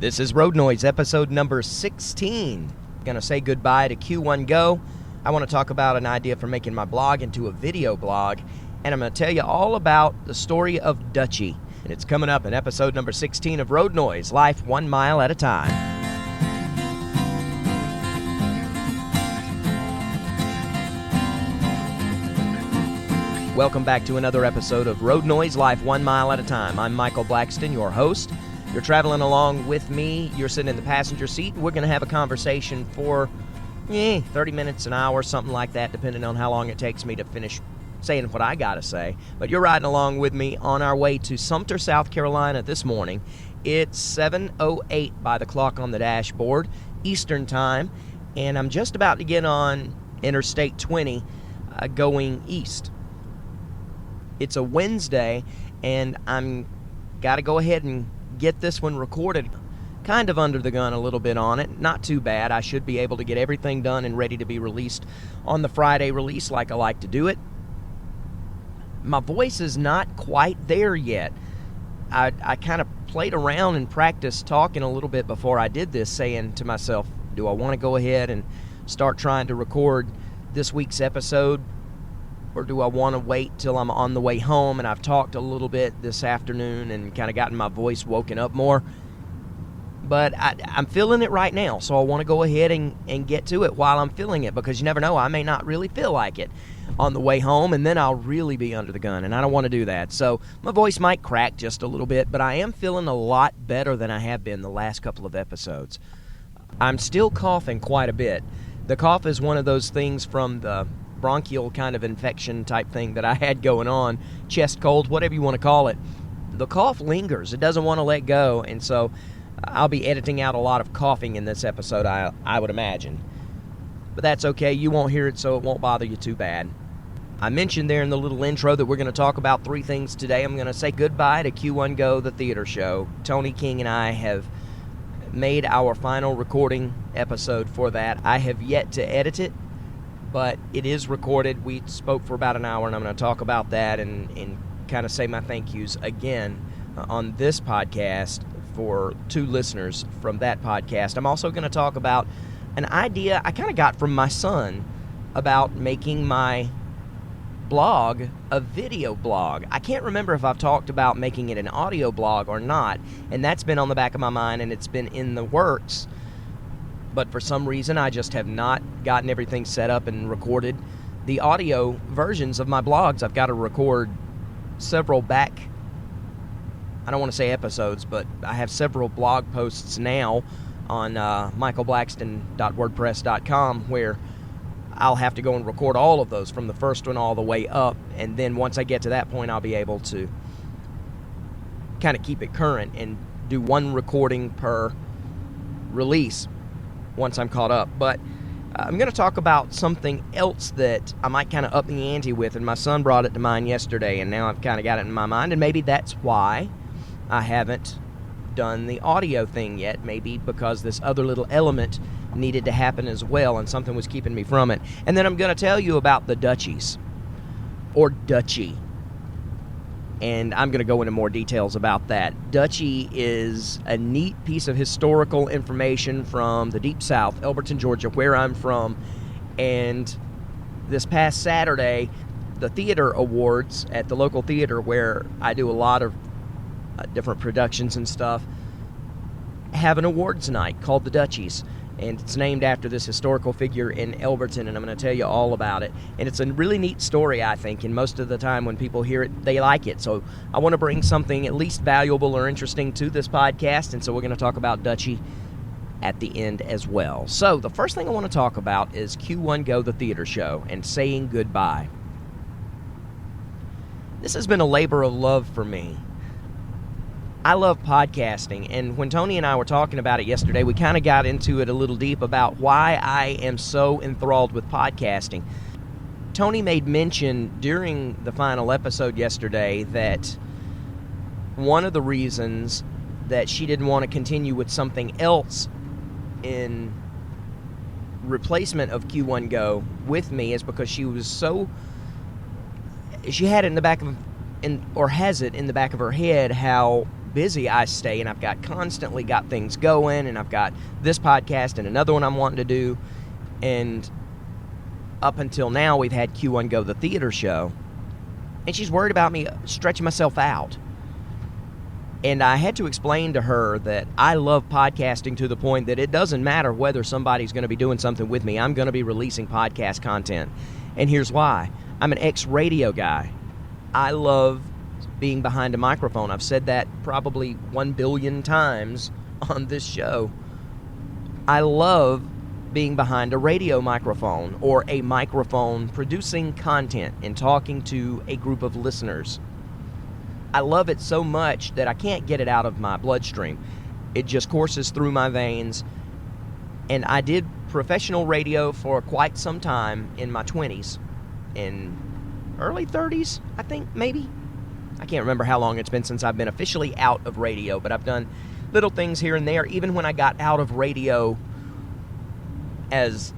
This is Road Noise, episode number 16. Gonna say goodbye to C1G. I want to talk about an idea for making my blog into a video blog, and I'm gonna tell you all about the story of Dutchy. And it's coming up in episode number 16 of Road Noise, life 1 mile at a time. Welcome back to another episode of Road Noise, life 1 mile at a time. I'm Michael Blackston, your host. You're traveling along with me. You're sitting in the passenger seat. We're going to have a conversation for 30 minutes, an hour, something like that, depending on how long it takes me to finish saying what I got to say. But you're riding along with me on our way to Sumter, South Carolina this morning. It's 7:08 by the clock on the dashboard, Eastern Time, and I'm just about to get on Interstate 20 going east. It's a Wednesday, and I'm got to go ahead and get this one recorded. Kind of under the gun a little bit on it. Not too bad. I should be able to get everything done and ready to be released on the Friday release like I like to do it. My voice is not quite there yet. I kind of played around and practiced talking a little bit before I did this, saying to myself, do I want to go ahead and start trying to record this week's episode? Or do I want to wait till I'm on the way home and I've talked a little bit this afternoon and kind of gotten my voice woken up more? But I'm feeling it right now, so I want to go ahead and get to it while I'm feeling it, because you never know, I may not really feel like it on the way home, and then I'll really be under the gun, and I don't want to do that. So my voice might crack just a little bit, but I am feeling a lot better than I have been the last couple of episodes. I'm still coughing quite a bit. The cough is one of those things from the bronchial kind of infection type thing that I had going on, chest cold, whatever you want to call it. The cough lingers. It doesn't want to let go, and so I'll be editing out a lot of coughing in this episode, I would imagine. But that's okay. You won't hear it, so it won't bother you too bad. I mentioned there in the little intro that we're going to talk about 3 things today. I'm going to say goodbye to C1G, the theater show. Toni King and I have made our final recording episode for that. I have yet to edit it, but it is recorded. We spoke for about an hour, and I'm going to talk about that and kind of say my thank yous again on this podcast for 2 listeners from that podcast. I'm also going to talk about an idea I kind of got from my son about making my blog a video blog. I can't remember if I've talked about making it an audio blog or not, and that's been on the back of my mind, and it's been in the works. But for some reason, I just have not gotten everything set up and recorded the audio versions of my blogs. I've got to record several back, I don't want to say episodes, but I have several blog posts now on michaelblackston.wordpress.com where I'll have to go and record all of those from the first one all the way up. And then once I get to that point, I'll be able to kind of keep it current and do 1 recording per release once I'm caught up. But I'm going to talk about something else that I might kind of up the ante with, and my son brought it to mind yesterday, and now I've kind of got it in my mind, and maybe that's why I haven't done the audio thing yet, maybe because this other little element needed to happen as well, and something was keeping me from it. And then I'm going to tell you about the Dutchies, or Dutchy. And I'm going to go into more details about that. Dutchy is a neat piece of historical information from the Deep South, Elberton, Georgia, where I'm from. And this past Saturday, the theater awards at the local theater where I do a lot of different productions and stuff have an awards night called the Dutchies. And it's named after this historical figure in Elberton, and I'm going to tell you all about it. And it's a really neat story, I think, and most of the time when people hear it, they like it. So I want to bring something at least valuable or interesting to this podcast, and so we're going to talk about Dutchy at the end as well. So the first thing I want to talk about is C1G, the theater show, and saying goodbye. This has been a labor of love for me. I love podcasting, and when Toni and I were talking about it yesterday, we kind of got into it a little deep about why I am so enthralled with podcasting. Toni made mention during the final episode yesterday that one of the reasons that she didn't want to continue with something else in replacement of C1G with me is because she had it in the back of or has it in the back of her head how busy I stay, and I've constantly got things going, and I've got this podcast and another one I'm wanting to do. And up until now, we've had Q1Go, the theater show, and she's worried about me stretching myself out. And I had to explain to her that I love podcasting to the point that it doesn't matter whether somebody's going to be doing something with me. I'm going to be releasing podcast content. And here's why. I'm an ex-radio guy. I love being behind a microphone. I've said that probably 1 billion times on this show. I love being behind a radio microphone or a microphone producing content and talking to a group of listeners. I love it so much that I can't get it out of my bloodstream. It just courses through my veins. And I did professional radio for quite some time in my 20s. In early 30s, I think, maybe. I can't remember how long it's been since I've been officially out of radio, but I've done little things here and there. Even when I got out of radio as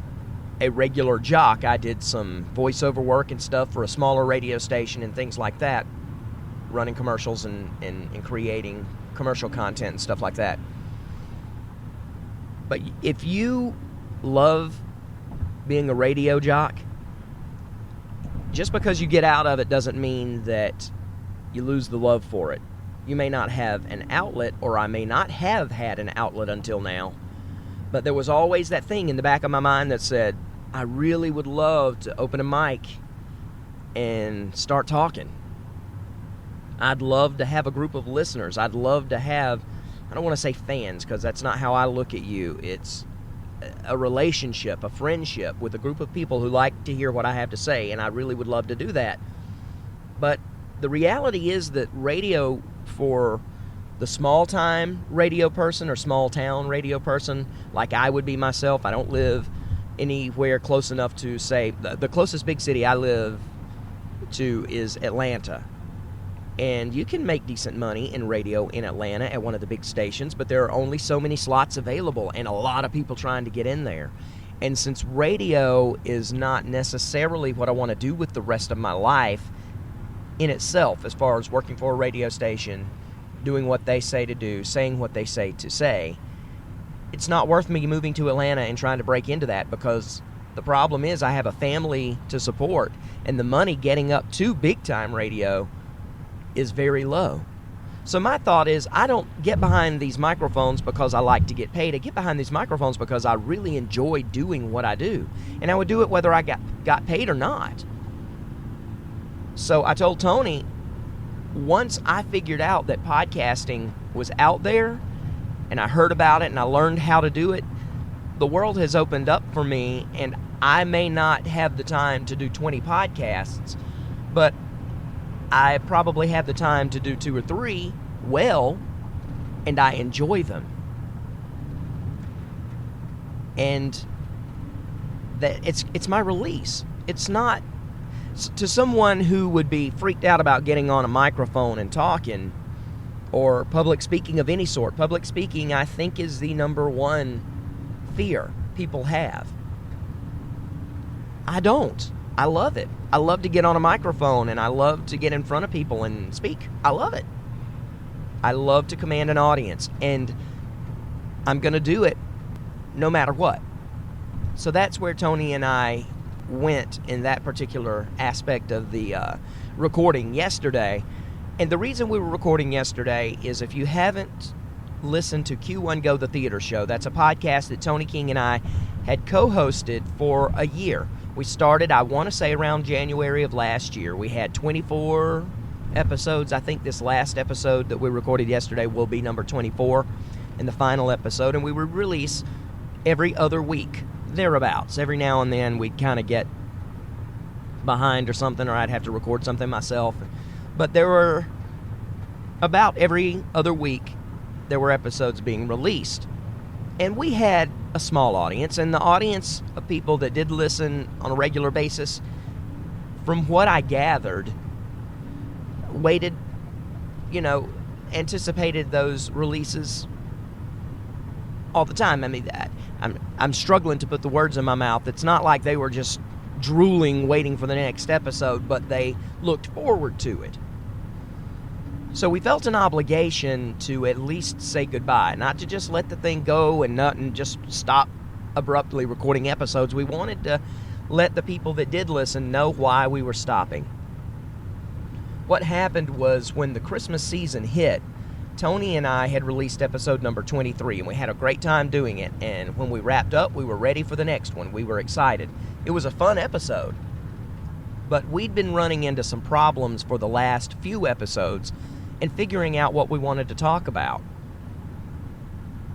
a regular jock, I did some voiceover work and stuff for a smaller radio station and things like that, running commercials and creating commercial content and stuff like that. But if you love being a radio jock, just because you get out of it doesn't mean that you lose the love for it. You may not have an outlet, or I may not have had an outlet until now, but there was always that thing in the back of my mind that said, I really would love to open a mic and start talking. I'd love to have a group of listeners. I'd love to have, I don't want to say fans, because that's not how I look at you. It's a relationship, a friendship with a group of people who like to hear what I have to say, and I really would love to do that. But the reality is that radio, for the small-time radio person or small-town radio person, like I would be myself, I don't live anywhere close enough to say, the closest big city I live to is Atlanta. And you can make decent money in radio in Atlanta at one of the big stations, but there are only so many slots available and a lot of people trying to get in there. And since radio is not necessarily what I want to do with the rest of my life in itself, as far as working for a radio station, doing what they say to do, saying what they say to say, it's not worth me moving to Atlanta and trying to break into that, because the problem is I have a family to support, and the money getting up to big-time radio is very low. So my thought is, I don't get behind these microphones because I like to get paid. I get behind these microphones because I really enjoy doing what I do. And I would do it whether I got paid or not. So I told Toni, once I figured out that podcasting was out there, and I heard about it and I learned how to do it, the world has opened up for me, and I may not have the time to do 20 podcasts, but I probably have the time to do 2 or 3 well, and I enjoy them. And that it's my release. It's not, to someone who would be freaked out about getting on a microphone and talking, or public speaking of any sort. Public speaking, I think, is the number one fear people have. I don't. I love it. I love to get on a microphone, and I love to get in front of people and speak. I love it. I love to command an audience, and I'm going to do it no matter what. So that's where Toni and I went in that particular aspect of the recording yesterday. And the reason we were recording yesterday is, if you haven't listened to Q1Go, the theater show, that's a podcast that Toni King and I had co-hosted for a year. We started, I want to say, around January of last year. We had 24 episodes. I think this last episode that we recorded yesterday will be number 24 and the final episode. And we would release every other week, thereabouts. Every now and then we'd kind of get behind or something, or I'd have to record something myself. But there were, about every other week, there were episodes being released. And we had a small audience, and the audience of people that did listen on a regular basis, from what I gathered, waited, anticipated those releases all the time. I mean, I'm struggling to put the words in my mouth. It's not like they were just drooling waiting for the next episode, but they looked forward to it. So we felt an obligation to at least say goodbye, not to just let the thing go and just stop abruptly recording episodes. We wanted to let the people that did listen know why we were stopping. What happened was when the Christmas season hit, Toni and I had released episode number 23, and we had a great time doing it. And when we wrapped up, we were ready for the next one. We were excited. It was a fun episode. But we'd been running into some problems for the last few episodes and figuring out what we wanted to talk about.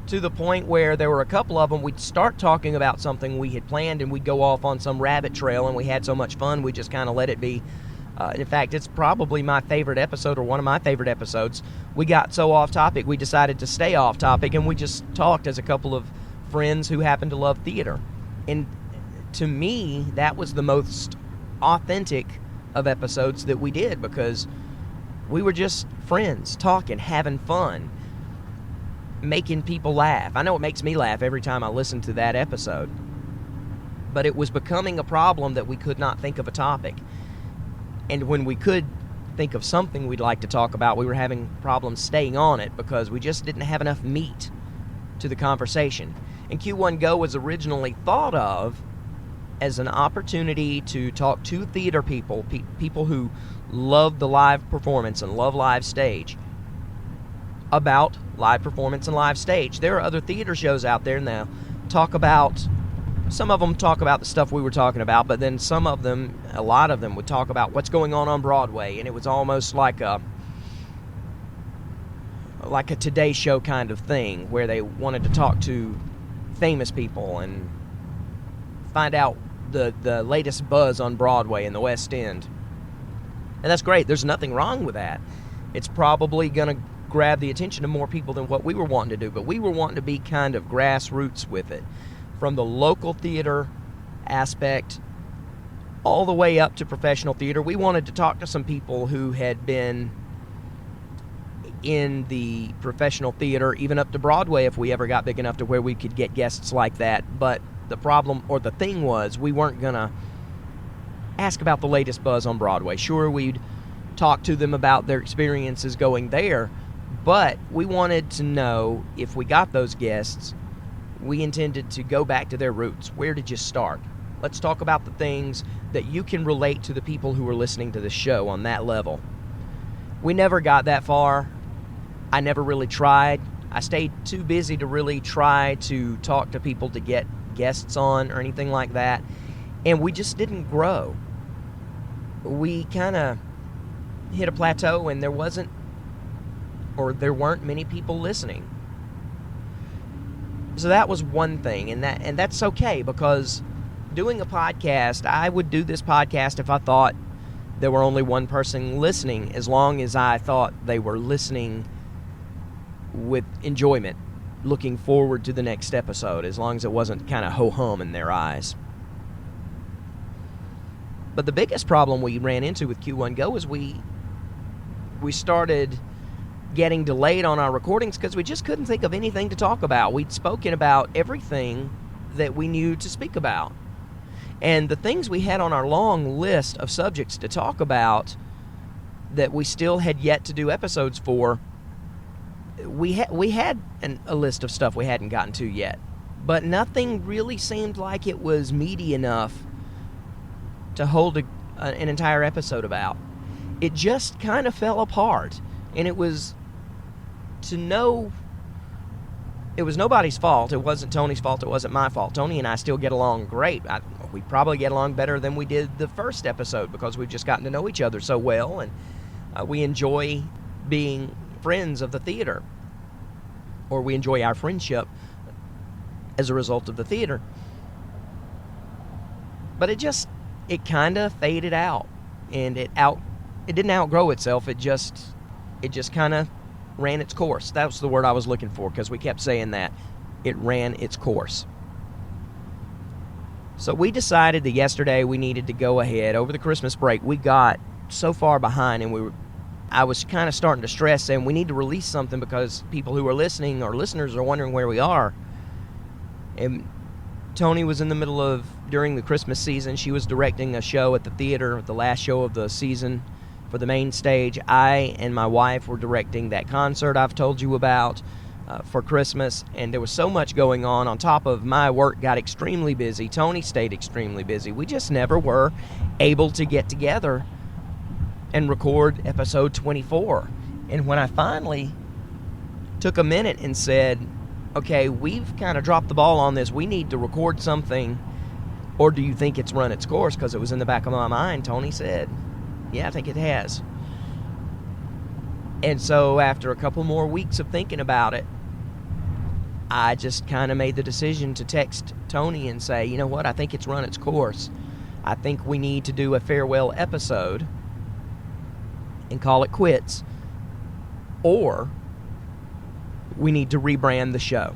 To the point where there were a couple of them, we'd start talking about something we had planned and we'd go off on some rabbit trail, and we had so much fun we just kind of let it be. In fact, it's probably my favorite episode, or one of my favorite episodes. We got so off topic, we decided to stay off topic, and we just talked as a couple of friends who happen to love theater. And to me, that was the most authentic of episodes that we did, because we were just friends, talking, having fun, making people laugh. I know it makes me laugh every time I listen to that episode. But it was becoming a problem that we could not think of a topic. And when we could think of something we'd like to talk about, we were having problems staying on it because we just didn't have enough meat to the conversation. And Q1 Go was originally thought of as an opportunity to talk to theater people, people who love the live performance and love live stage, about live performance and live stage. There are other theater shows out there now some of them talk about the stuff we were talking about, but then a lot of them would talk about what's going on Broadway, and it was almost like a Today Show kind of thing, where they wanted to talk to famous people and find out the latest buzz on Broadway in the West End. And that's great. There's nothing wrong with that. It's probably going to grab the attention of more people than what we were wanting to do, but we were wanting to be kind of grassroots with it, from the local theater aspect all the way up to professional theater. We wanted to talk to some people who had been in the professional theater, even up to Broadway if we ever got big enough to where we could get guests like that. But the problem, or the thing was, we weren't going to ask about the latest buzz on Broadway. Sure, we'd talk to them about their experiences going there, but we wanted to know, if we got those guests, we intended to go back to their roots. Where did you start? Let's talk about the things that you can relate to the people who are listening to the show on that level. We never got that far. I never really tried. I stayed too busy to really try to talk to people to get guests on or anything like that. And we just didn't grow. We kind of hit a plateau, and there weren't many people listening. So that was one thing, and that's okay, because doing a podcast, I would do this podcast if I thought there were only one person listening, as long as I thought they were listening with enjoyment, looking forward to the next episode, as long as it wasn't kind of ho-hum in their eyes. But the biggest problem we ran into with Q1 Go is we started getting delayed on our recordings because we just couldn't think of anything to talk about. We'd spoken about everything that we knew to speak about. And the things we had on our long list of subjects to talk about that we still had yet to do episodes for, we had a list of stuff we hadn't gotten to yet. But nothing really seemed like it was meaty enough to hold an entire episode about. It just kind of fell apart. And it was nobody's fault. It wasn't Toni's fault. It wasn't my fault. Toni and I still get along great. We probably get along better than we did the first episode, because we've just gotten to know each other so well, and we enjoy being friends of the theater, or we enjoy our friendship as a result of the theater. But it kind of faded out, and it didn't outgrow itself. It just kind of ran its course. That was the word I was looking for, because we kept saying that. It ran its course. So we decided that yesterday we needed to go ahead. Over the Christmas break, we got so far behind, and I was kind of starting to stress, saying we need to release something because people who are listening, or listeners, are wondering where we are. And Toni was in the middle of, during the Christmas season, she was directing a show at the theater, the last show of the season. for the main stage. I and my wife were directing that concert I've told you about for Christmas, and there was so much going on top of my work got extremely busy. Toni stayed extremely busy. We just never were able to get together and record episode 24. And when I finally took a minute and said, okay, we've kind of dropped the ball on this, we need to record something, or do you think it's run its course? Because it was in the back of my mind. Toni said, yeah, I think it has. And so after a couple more weeks of thinking about it, I just kind of made the decision to text Toni and say, you know what, I think it's run its course. I think we need to do a farewell episode and call it quits, or we need to rebrand the show.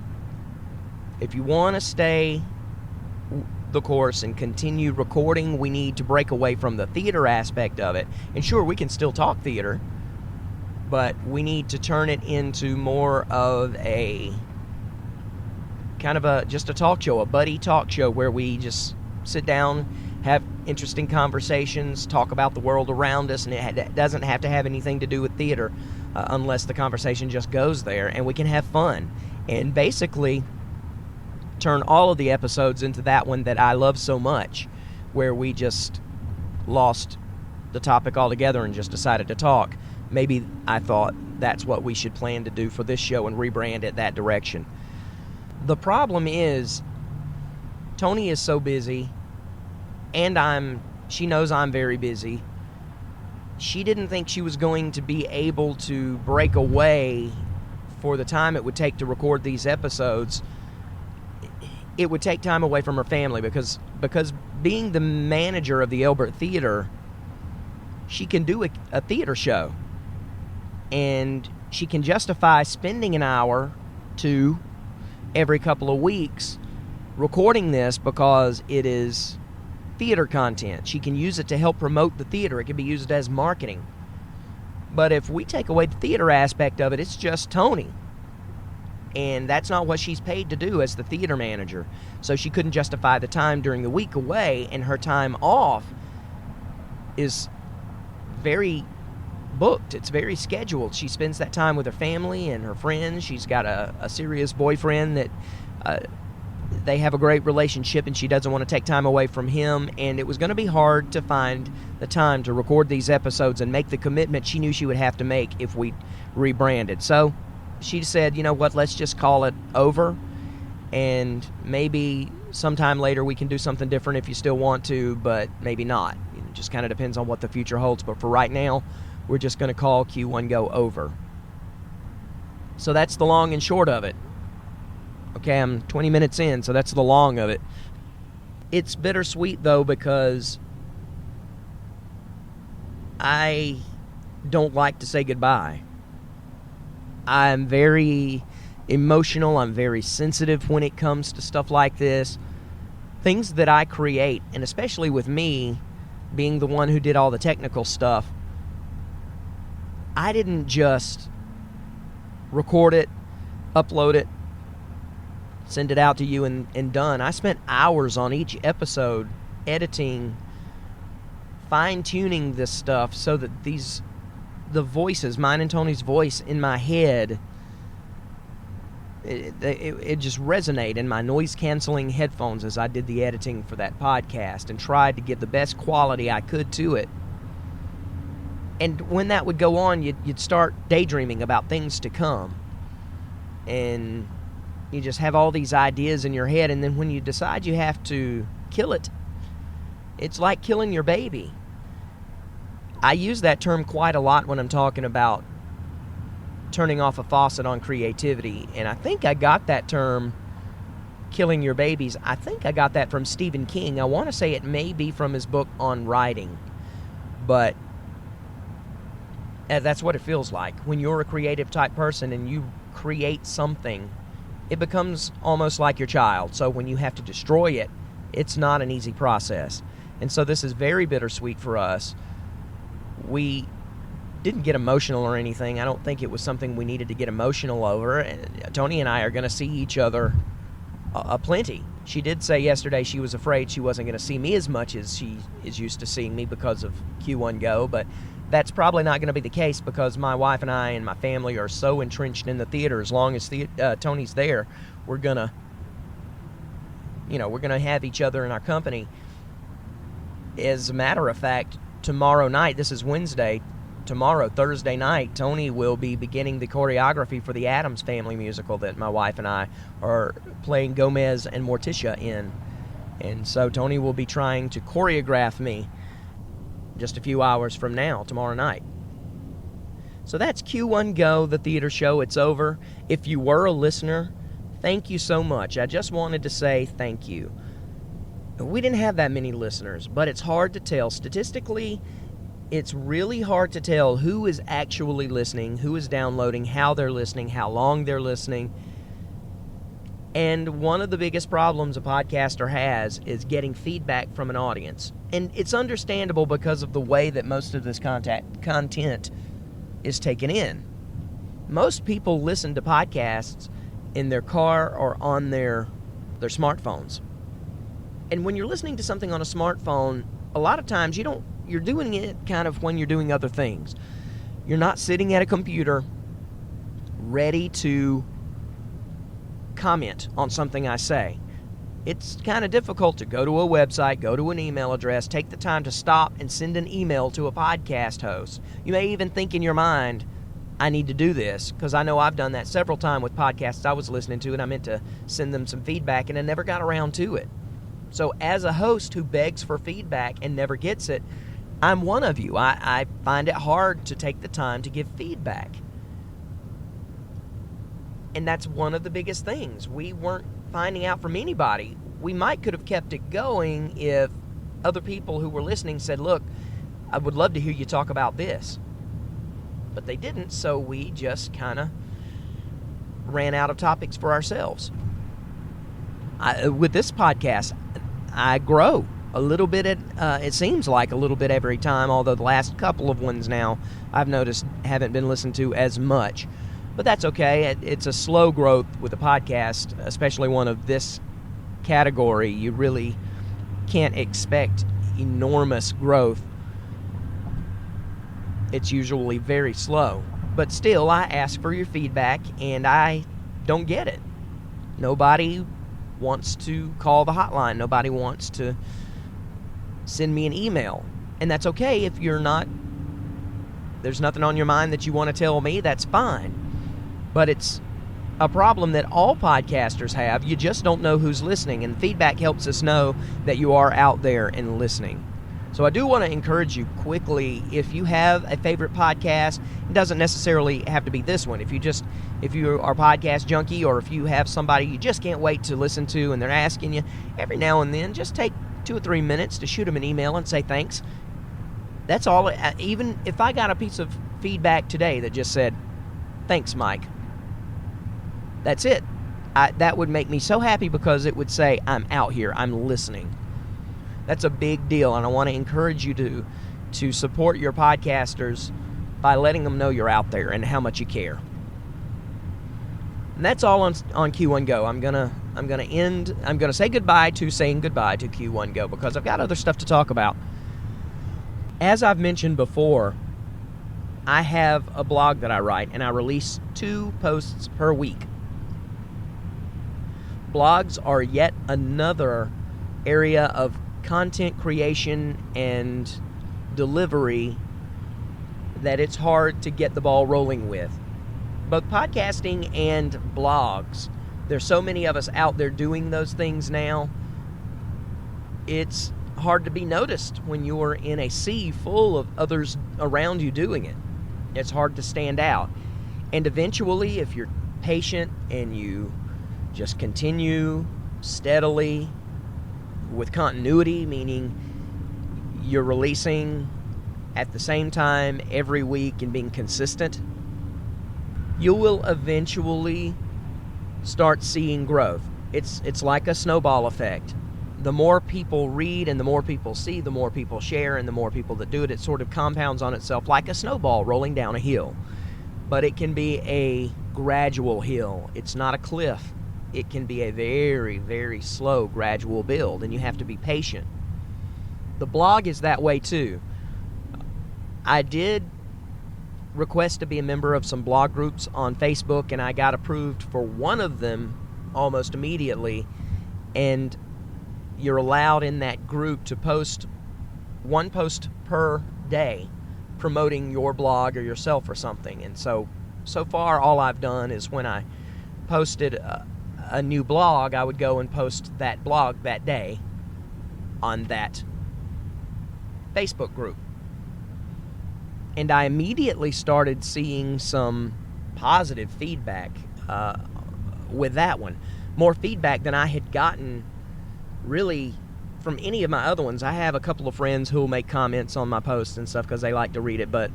If you want to stay the course and continue recording, we need to break away from the theater aspect of it. And sure, we can still talk theater, but we need to turn it into more of a kind of just a talk show, a buddy talk show where we just sit down, have interesting conversations, talk about the world around us, and it doesn't have to have anything to do with theater unless the conversation just goes there, and we can have fun. And basically turn all of the episodes into that one that I love so much, where we just lost the topic altogether and just decided to talk. Maybe I thought that's what we should plan to do for this show and rebrand it that direction. The problem is, Toni is so busy, and she knows I'm very busy. She didn't think she was going to be able to break away for the time it would take to record these episodes. It would take time away from her family because being the manager of the Elbert Theater, she can do a theater show. And she can justify spending an hour, 2, every couple of weeks recording this because it is theater content. She can use it to help promote the theater. It can be used as marketing. But if we take away the theater aspect of it, it's just Toni. And that's not what she's paid to do as the theater manager. So she couldn't justify the time during the week away, and her time off is very booked. It's very scheduled. She spends that time with her family and her friends. She's got a serious boyfriend that they have a great relationship, and she doesn't want to take time away from him. And it was going to be hard to find the time to record these episodes and make the commitment she knew she would have to make if we rebranded. So she said, you know what, let's just call it over, and maybe sometime later we can do something different if you still want to, but maybe not. It just kind of depends on what the future holds. But for right now, we're just going to call Q1Go over. So that's the long and short of it. Okay, I'm 20 minutes in, so that's the long of it. It's bittersweet, though, because I don't like to say goodbye. I'm very emotional. I'm very sensitive when it comes to stuff like this. Things that I create, and especially with me being the one who did all the technical stuff, I didn't just record it, upload it, send it out to you and done. I spent hours on each episode editing, fine-tuning this stuff so that the voices, mine and Toni's voice in my head, it just resonate in my noise-canceling headphones as I did the editing for that podcast and tried to give the best quality I could to it. And when that would go on, you'd start daydreaming about things to come. And you just have all these ideas in your head, and then when you decide you have to kill it, it's like killing your baby. I use that term quite a lot when I'm talking about turning off a faucet on creativity, and I think I got that term, killing your babies, I think I got that from Stephen King. I want to say it may be from his book on writing, but that's what it feels like. When you're a creative type person and you create something, it becomes almost like your child. So when you have to destroy it, it's not an easy process. And so this is very bittersweet for us. We didn't get emotional or anything. I don't think it was something we needed to get emotional over. Toni and I are going to see each other plenty. She did say yesterday she was afraid she wasn't going to see me as much as she is used to seeing me because of Q1Go, but That's probably not going to be the case because my wife and I and my family are so entrenched in the theater. As long as Tony's there, we're gonna have each other in our company. As a matter of fact, tomorrow night, this is Wednesday, tomorrow, Thursday night, Toni will be beginning the choreography for the Addams Family musical that my wife and I are playing Gomez and Morticia in. And so Toni will be trying to choreograph me just a few hours from now, tomorrow night. So that's Q1 Go, the theater show. It's over. If you were a listener, thank you so much. I just wanted to say thank you. We didn't have that many listeners, but it's hard to tell. Statistically, it's really hard to tell who is actually listening, who is downloading, how they're listening, how long they're listening. And one of the biggest problems a podcaster has is getting feedback from an audience. And it's understandable because of the way that most of this content is taken in. Most people listen to podcasts in their car or on their smartphones. And when you're listening to something on a smartphone, a lot of times you're doing it kind of when you're doing other things. You're not sitting at a computer ready to comment on something I say. It's kind of difficult to go to a website, go to an email address, take the time to stop and send an email to a podcast host. You may even think in your mind, I need to do this, because I know I've done that several times with podcasts I was listening to, and I meant to send them some feedback, and I never got around to it. So as a host who begs for feedback and never gets it, I'm one of you. I find it hard to take the time to give feedback. And that's one of the biggest things. We weren't finding out from anybody. We could have kept it going if other people who were listening said, look, I would love to hear you talk about this. But they didn't, so we just kind of ran out of topics for ourselves. With this podcast, I grow a little bit. It seems like a little bit every time, although the last couple of ones now I've noticed haven't been listened to as much. But that's okay. It's a slow growth with a podcast, especially one of this category. You really can't expect enormous growth. It's usually very slow. But still, I ask for your feedback, and I don't get it. Nobody wants to call the hotline. Nobody wants to send me an email. And that's okay if there's nothing on your mind that you want to tell me, that's fine. But it's a problem that all podcasters have. You just don't know who's listening, and feedback helps us know that you are out there and listening. So I do want to encourage you quickly, if you have a favorite podcast, it doesn't necessarily have to be this one. If you are a podcast junkie, or if you have somebody you just can't wait to listen to and they're asking you, every now and then just take 2 or 3 minutes to shoot them an email and say thanks. That's all. Even if I got a piece of feedback today that just said, thanks, Mike. That's it. That would make me so happy, because it would say, I'm out here, I'm listening. That's a big deal, and I want to encourage you to support your podcasters by letting them know you're out there and how much you care. And that's all on Q1 Go. I'm gonna say goodbye to saying goodbye to Q1 Go, because I've got other stuff to talk about. As I've mentioned before, I have a blog that I write, and I release 2 posts per week. Blogs are yet another area of content creation and delivery that it's hard to get the ball rolling with. Both podcasting and blogs, there's so many of us out there doing those things now. It's hard to be noticed when you're in a sea full of others around you doing it. It's hard to stand out. And eventually, if you're patient and you just continue steadily with continuity, meaning you're releasing at the same time every week and being consistent, you will eventually start seeing growth. It's like a snowball effect. The more people read and the more people see, the more people share, and the more people that do it, it sort of compounds on itself like a snowball rolling down a hill. But it can be a gradual hill. It's not a cliff. It can be a very, very slow, gradual build, and you have to be patient. The blog is that way too. I did request to be a member of some blog groups on Facebook, and I got approved for one of them almost immediately. And you're allowed in that group to post one post per day promoting your blog or yourself or something. And so far all I've done is when I posted a new blog, I would go and post that blog that day on that Facebook group. And I immediately started seeing some positive feedback with that one. More feedback than I had gotten really from any of my other ones. I have a couple of friends who will make comments on my posts and stuff because they like to read it, but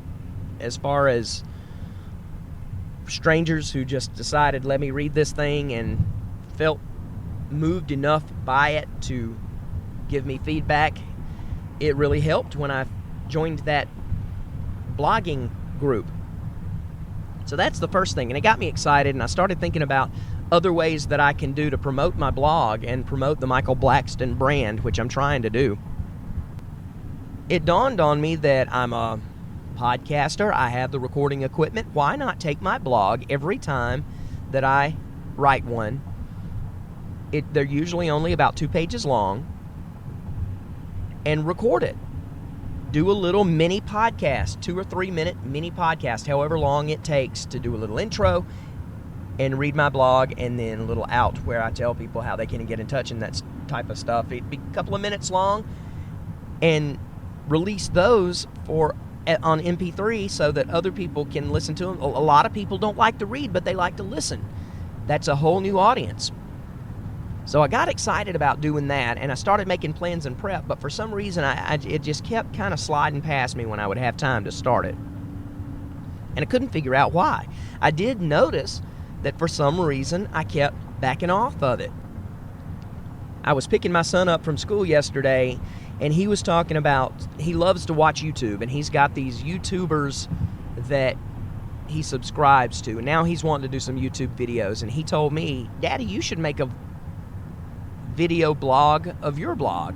as far as strangers who just decided, let me read this thing, and felt moved enough by it to give me feedback, it really helped when I joined that blogging group. So that's the first thing, and it got me excited, and I started thinking about other ways that I can do to promote my blog and promote the Michael Blackston brand, which I'm trying to do. It dawned on me that I'm a podcaster. I have the recording equipment. Why not take my blog every time that I write one? They're usually only about 2 pages long, and record it. Do a little mini podcast, 2 or 3 minute mini podcast, however long it takes to do a little intro and read my blog, and then a little out where I tell people how they can get in touch and that type of stuff. It'd be a couple of minutes long, and release those on MP3 so that other people can listen to them. A lot of people don't like to read, but they like to listen. That's a whole new audience. So I got excited about doing that, and I started making plans and prep, but for some reason it just kept kind of sliding past me when I would have time to start it. And I couldn't figure out why. I did notice that for some reason I kept backing off of it. I was picking my son up from school yesterday, and he was talking about, he loves to watch YouTube, and he's got these YouTubers that he subscribes to, and now he's wanting to do some YouTube videos, and he told me, Daddy, you should make a video blog of your blog.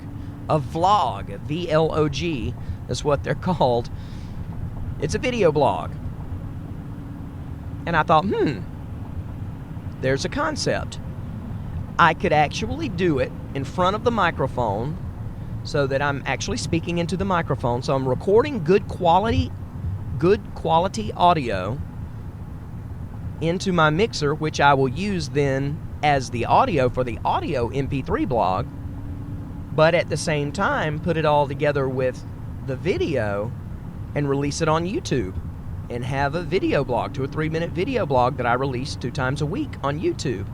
A vlog, V-L-O-G is what they're called. It's a video blog. And I thought, there's a concept. I could actually do it in front of the microphone so that I'm actually speaking into the microphone. So I'm recording good quality audio into my mixer, which I will use then as the audio for the audio MP3 blog, but at the same time put it all together with the video and release it on YouTube and have a video blog, 2 or 3 minute video blog that I release 2 times a week on YouTube.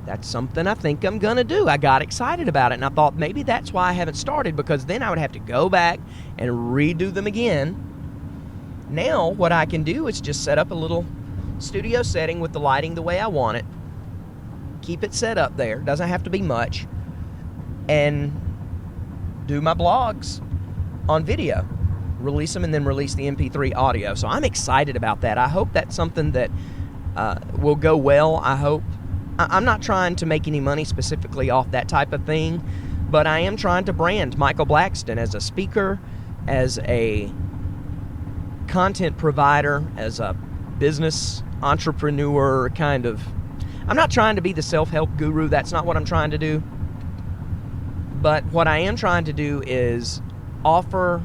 That's something I think I'm gonna do. I got excited about it, and I thought maybe that's why I haven't started, because then I would have to go back and redo them again. Now what I can do is just set up a little studio setting with the lighting the way I want it, keep it set up there, doesn't have to be much, and do my blogs on video, release them, and then release the MP3 audio. So I'm excited about that. I hope that's something that will go well. I hope. I'm not trying to make any money specifically off that type of thing, but I am trying to brand Michael Blackston as a speaker, as a content provider, as a business entrepreneur kind of. I'm not trying to be the self-help guru. That's not what I'm trying to do. But what I am trying to do is offer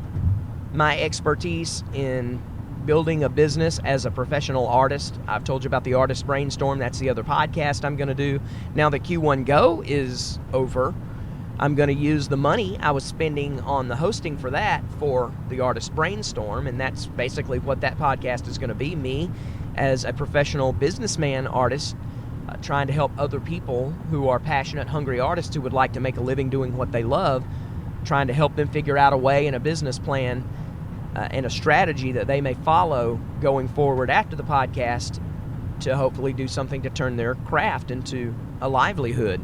my expertise in building a business as a professional artist. I've told you about the Artist Brainstorm. That's the other podcast I'm going to do. Now that Q1 Go is over, I'm going to use the money I was spending on the hosting for that for the Artist Brainstorm, and that's basically what that podcast is going to be, me as a professional businessman artist trying to help other people who are passionate, hungry artists who would like to make a living doing what they love, trying to help them figure out a way and a business plan and a strategy that they may follow going forward after the podcast to hopefully do something to turn their craft into a livelihood.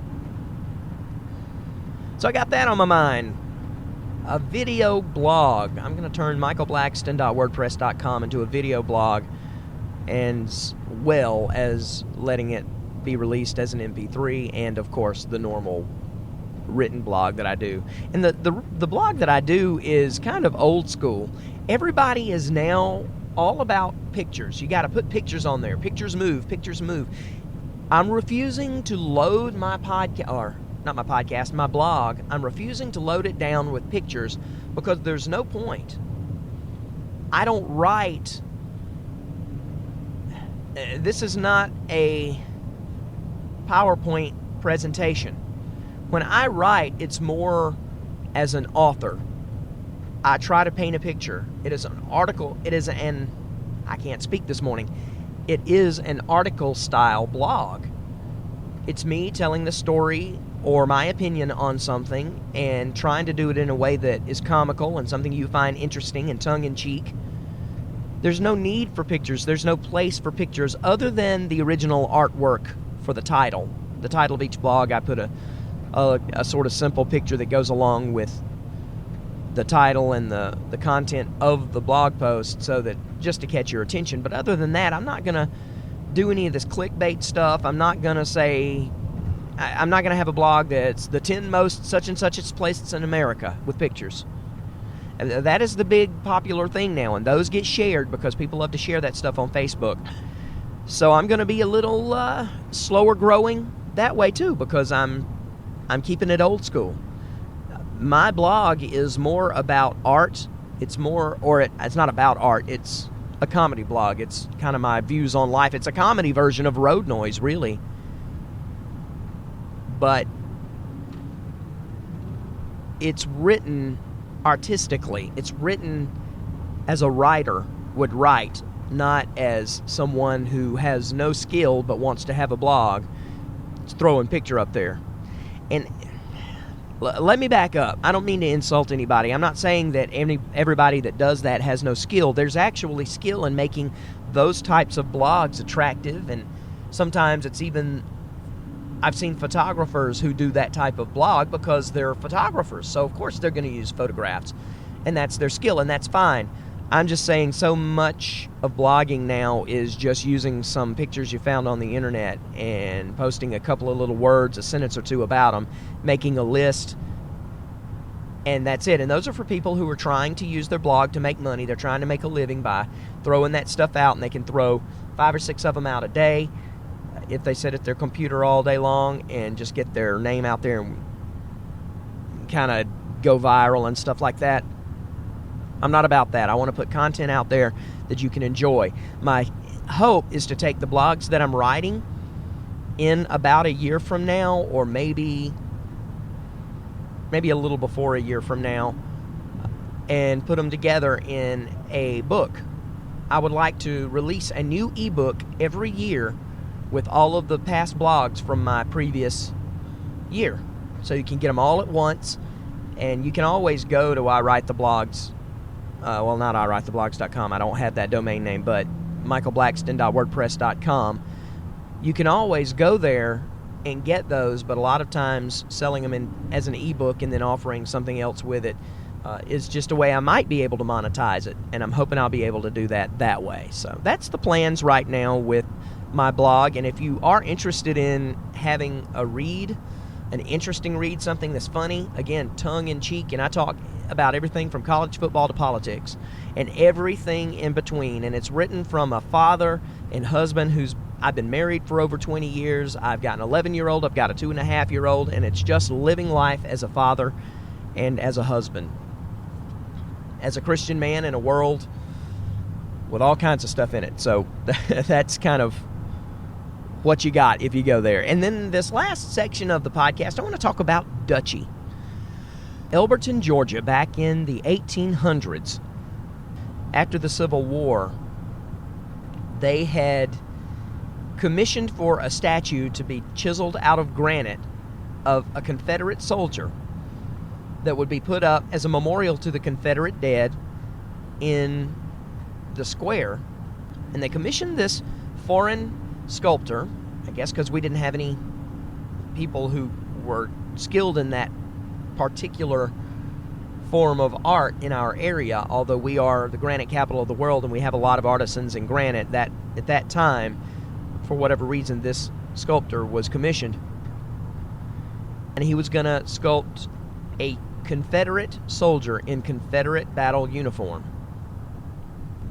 So I got that on my mind. A video blog. I'm going to turn michaelblackston.wordpress.com into a video blog, as well as letting it be released as an MP3 and, of course, the normal written blog that I do. And the blog that I do is kind of old school. Everybody is now all about pictures. You got to put pictures on there. Pictures move. Pictures move. I'm refusing to load my my blog. I'm refusing to load it down with pictures because there's no point. I don't write. This is not a PowerPoint presentation. When I write, it's more as an author. I try to paint a picture. It is an article. I can't speak this morning. It is an article style blog. It's me telling the story or my opinion on something and trying to do it in a way that is comical and something you find interesting and tongue-in-cheek. There's no need for pictures. There's no place for pictures other than the original artwork for the title. The title of each blog, I put a sort of simple picture that goes along with the title and the content of the blog post so that just to catch your attention. But other than that, I'm not going to do any of this clickbait stuff. I'm not going to have a blog that's the 10 most such and such places in America with pictures. That is the big popular thing now, and those get shared because people love to share that stuff on Facebook. So I'm going to be a little slower growing that way too because I'm keeping it old school. My blog is more about art. It's not about art. It's a comedy blog. It's kind of my views on life. It's a comedy version of Road Noise, really. But it's written artistically. It's written as a writer would write, not as someone who has no skill but wants to have a blog. It's throwing picture up there. And let me back up. I don't mean to insult anybody. I'm not saying that everybody that does that has no skill. There's actually skill in making those types of blogs attractive, and sometimes it's even... I've seen photographers who do that type of blog because they're photographers, so of course they're going to use photographs, and that's their skill, and that's fine. I'm just saying so much of blogging now is just using some pictures you found on the internet and posting a couple of little words, a sentence or two about them, making a list, and that's it. And those are for people who are trying to use their blog to make money. They're trying to make a living by throwing that stuff out, and they can throw 5 or 6 of them out a day if they sit at their computer all day long and just get their name out there and kind of go viral and stuff like that. I'm not about that. I want to put content out there that you can enjoy. My hope is to take the blogs that I'm writing in about a year from now, or maybe a little before a year from now, and put them together in a book. I would like to release a new ebook every year with all of the past blogs from my previous year. So you can get them all at once, and you can always go to I Write the Blogs. Not iWriteTheBlogs.com. I don't have that domain name, but michaelblackston.wordpress.com. You can always go there and get those, but a lot of times selling them as an ebook and then offering something else with it is just a way I might be able to monetize it, and I'm hoping I'll be able to do that way. So that's the plans right now with my blog, and if you are interested in having an interesting read, something that's funny, again, tongue-in-cheek, and I talk about everything from college football to politics and everything in between, and it's written from a father and husband I've been married for over 20 years. I've got an 11-year-old, I've got a 2.5-year-old, and it's just living life as a father and as a husband, as a Christian man in a world with all kinds of stuff in it. So that's kind of what you got if you go there. And then this last section of the podcast, I want to talk about Dutchy. Elberton, Georgia, back in the 1800s, after the Civil War, they had commissioned for a statue to be chiseled out of granite of a Confederate soldier that would be put up as a memorial to the Confederate dead in the square. And they commissioned this foreign sculptor, I guess because we didn't have any people who were skilled in that particular form of art in our area, although we are the granite capital of the world and we have a lot of artisans in granite. That at that time, for whatever reason, this sculptor was commissioned. and he was going to sculpt a Confederate soldier in Confederate battle uniform.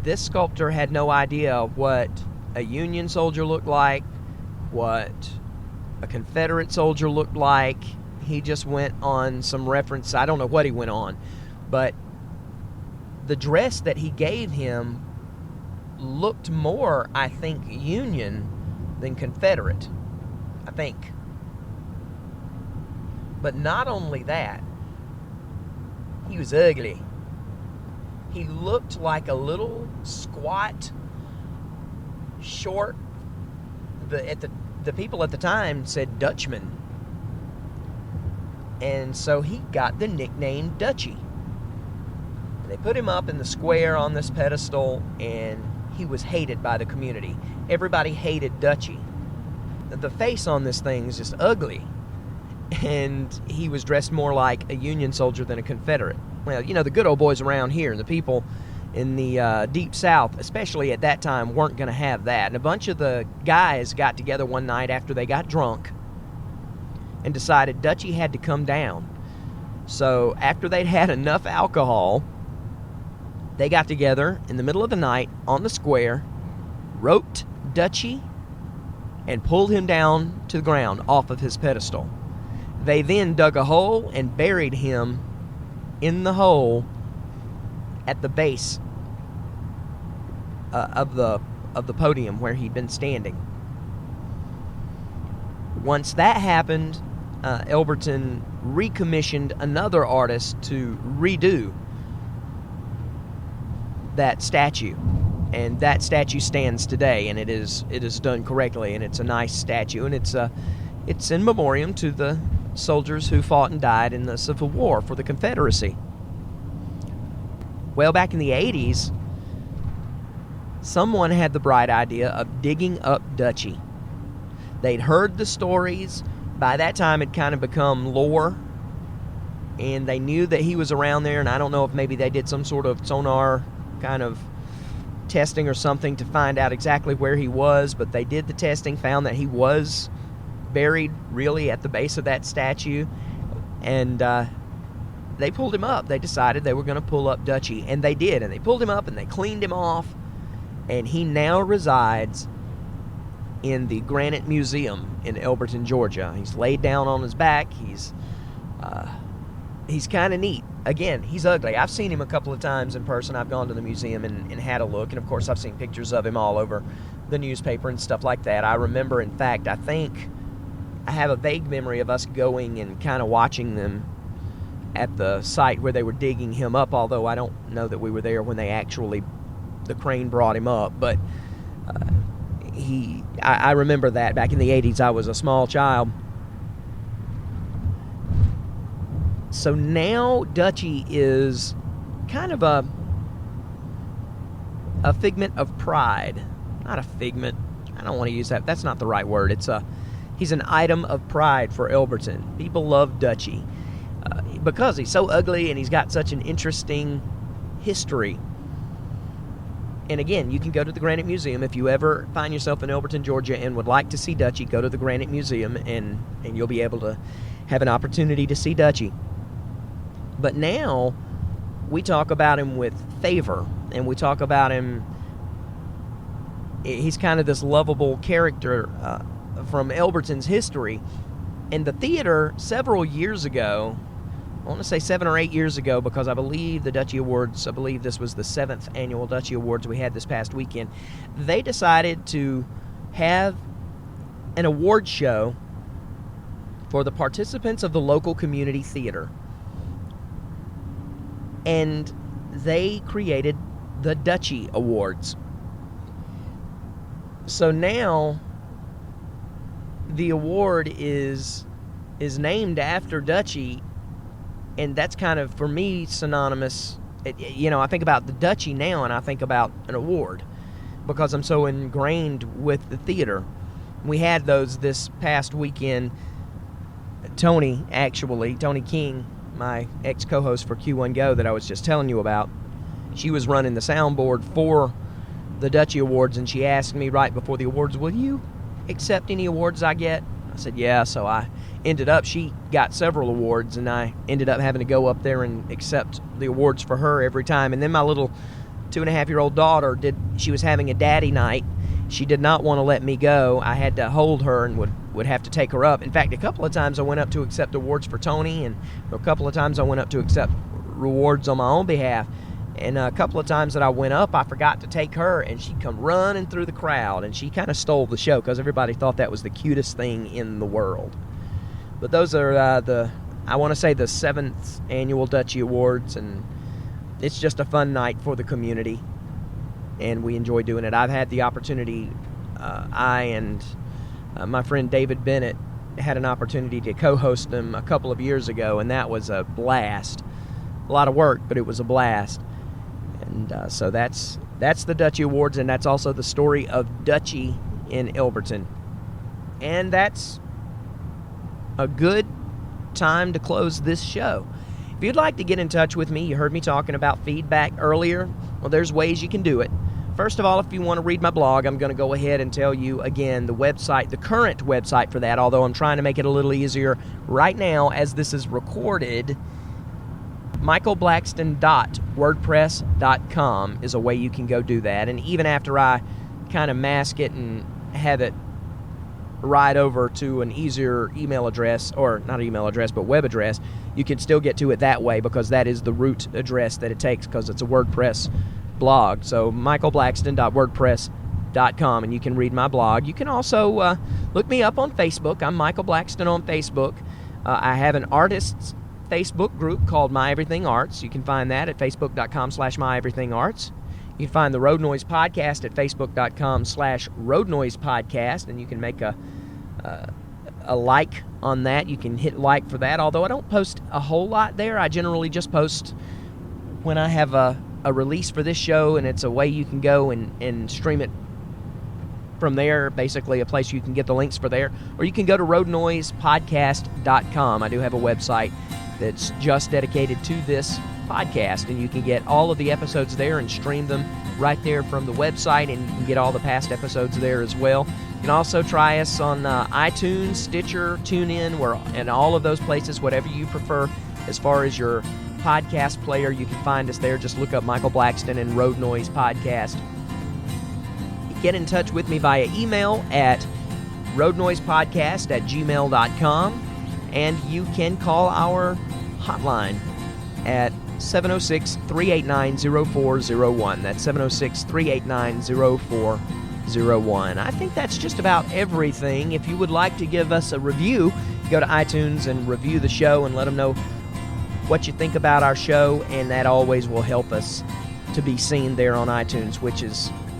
This sculptor had no idea what a Union soldier looked like, what a Confederate soldier looked like. He just went on some reference. I don't know what he went on, but the dress that he gave him looked more, I think, Union than Confederate, I think. But not only that, he was ugly. He looked like a little squat, short, the people at the time said Dutchman. And so he got the nickname Dutchy. They put him up in the square on this pedestal, and he was hated by the community. Everybody hated Dutchy. The face on this thing is just ugly. And he was dressed more like a Union soldier than a Confederate. Well, you know, the good old boys around here, the people in the Deep South, especially at that time, weren't going to have that. And a bunch of the guys got together one night after they got drunk and decided Dutchy had to come down. So after they'd had enough alcohol, they got together in the middle of the night on the square, roped Dutchy, and pulled him down to the ground off of his pedestal. They then dug a hole and buried him in the hole at the base of the podium where he'd been standing. Once that happened, Elberton recommissioned another artist to redo that statue, and that statue stands today, and it is done correctly, and it's a nice statue, and it's in memoriam to the soldiers who fought and died in the Civil War for the Confederacy. Well, back in the 80s, someone had the bright idea of digging up Dutchy. They'd heard the stories. By that time, it kind of become lore, and they knew that he was around there, and I don't know if maybe they did some sort of sonar kind of testing or something to find out exactly where he was, but they did the testing, found that he was buried really at the base of that statue, and they pulled him up. They decided they were going to pull up Dutchy, and they did, and they pulled him up, and they cleaned him off, and he now resides in the Granite Museum in Elberton, Georgia. He's laid down on his back. He's kind of neat. Again, he's ugly. I've seen him a couple of times in person. I've gone to the museum and had a look, and of course I've seen pictures of him all over the newspaper and stuff like that. I remember, in fact, I think I have a vague memory of us going and kind of watching them at the site where they were digging him up, although I don't know that we were there when the crane brought him up, but I remember that. Back in the 80s, I was a small child. So now Dutchy is kind of a figment of pride. Not a figment. I don't want to use that. That's not the right word. He's an item of pride for Elberton. People love Dutchy because he's so ugly and he's got such an interesting history. And again, you can go to the Granite Museum. If you ever find yourself in Elberton, Georgia, and would like to see Dutchy, go to the Granite Museum, and you'll be able to have an opportunity to see Dutchy. But now, we talk about him with favor, and we talk about him, he's kind of this lovable character from Elberton's history. And the theater, several years ago, I want to say 7 or 8 years ago, because I believe the Dutchy Awards, I believe this was the 7th annual Dutchy Awards we had this past weekend, they decided to have an award show for the participants of the local community theater. And they created the Dutchy Awards. So now the award is named after Dutchy, and that's kind of, for me, synonymous. I think about the Dutchy now, and I think about an award because I'm so ingrained with the theater. We had those this past weekend. Toni King, my ex-co-host for Q1 Go that I was just telling you about, she was running the soundboard for the Dutchy Awards, and she asked me right before the awards, will you accept any awards I get? I said, yeah. So I ended up, she got several awards, and I ended up having to go up there and accept the awards for her every time. And then my little 2.5-year-old daughter, she was having a daddy night. She did not want to let me go. I had to hold her and would have to take her up. In fact, a couple of times I went up to accept awards for Toni, and a couple of times I went up to accept rewards on my own behalf. And a couple of times that I went up, I forgot to take her, and she'd come running through the crowd, and she kind of stole the show because everybody thought that was the cutest thing in the world. But those are I want to say the 7th annual Dutchy Awards, and it's just a fun night for the community, and we enjoy doing it. I've had the opportunity, I and my friend David Bennett had an opportunity to co-host them a couple of years ago, and that was a blast. A lot of work, but it was a blast. And so that's the Dutchy Awards, and that's also the story of Dutchy in Ilberton. And that's a good time to close this show. If you'd like to get in touch with me, you heard me talking about feedback earlier. Well, there's ways you can do it. First of all, if you want to read my blog, I'm going to go ahead and tell you again the website, the current website for that, although I'm trying to make it a little easier right now as this is recorded. michaelblackston.wordpress.com is a way you can go do that. And even after I kind of mask it and have it right over to an easier email address, or not email address, but web address, you can still get to it that way because that is the root address that it takes because it's a WordPress blog. So michaelblackston.wordpress.com, and you can read my blog. You can also look me up on Facebook. I'm Michael Blackston on Facebook. I have an artists Facebook group called My Everything Arts. You can find that at facebook.com/myeverythingarts. You can find the Road Noise Podcast at facebook.com/roadnoisepodcast, and you can make a like on that. You can hit like for that, although I don't post a whole lot there. I generally just post when I have a release for this show, and it's a way you can go and stream it from there, basically a place you can get the links for there. Or you can go to roadnoisepodcast.com. I do have a website that's just dedicated to this podcast, and you can get all of the episodes there and stream them right there from the website, and you can get all the past episodes there as well. You can also try us on iTunes, Stitcher, TuneIn, and all of those places, whatever you prefer as far as your podcast player. You can find us there. Just look up Michael Blackston and Road Noise Podcast. Get in touch with me via email at roadnoisepodcast@gmail.com, and you can call our hotline at 706-389-0401. That's 706-389-0401. I think that's just about everything. If you would like to give us a review, go to iTunes and review the show and let them know what you think about our show, and that always will help us to be seen there on iTunes,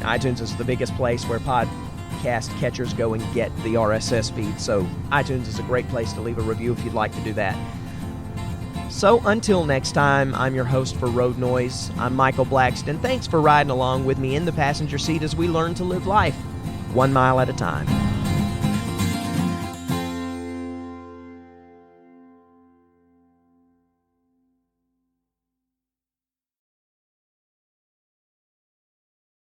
iTunes is the biggest place where podcast catchers go and get the RSS feed. So iTunes is a great place to leave a review if you'd like to do that. So until next time, I'm your host for Road Noise. I'm Michael Blackston. Thanks for riding along with me in the passenger seat as we learn to live life 1 mile at a time.